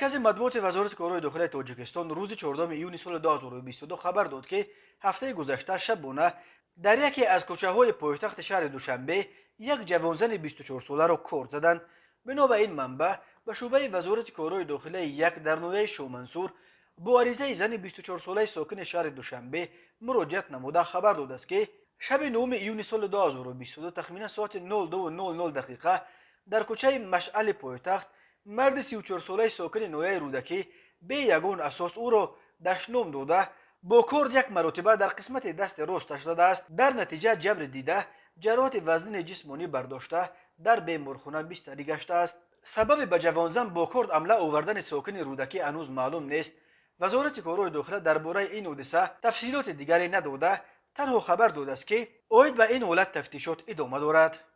مرکز مطبوعات وزارت کارهای داخلی تاجیکستان روز 14 ایون سال 2022 خبر داد که هفته گذشته شبانه در یکی از کوچه‌های پایتخت شهر دوشنبه یک جوانزن 24 ساله را کورد زدند. بنا به این منبع به شعبه وزارت کارهای داخلی یک در نویه شومنصور با عریضه زن 24 ساله ساکن شهر دوشنبه مراجعت نموده خبر داده است که شب 9 ایون سال 2022 تخمینا ساعت 02:00 دقیقه در کوچه مشعل پایتخت مرد 34 ساله ساکن نویه رودکی به یگان اساس او را دشنام داده با کورد یک مرتبه در قسمت دست راستش زده است. در نتیجه جبر دیده جراحت وزن جسمانی برداشته در بیمارخانه بستری گشته است. سبب به جوانزن با کورد عمله آوردن ساکن رودکی هنوز معلوم نیست. وزارت کارهای داخلی درباره این حادثه تفصیلات دیگری نداده، تنها خبر داده است که عاید به این حالت تفتیشات ادامه دارد.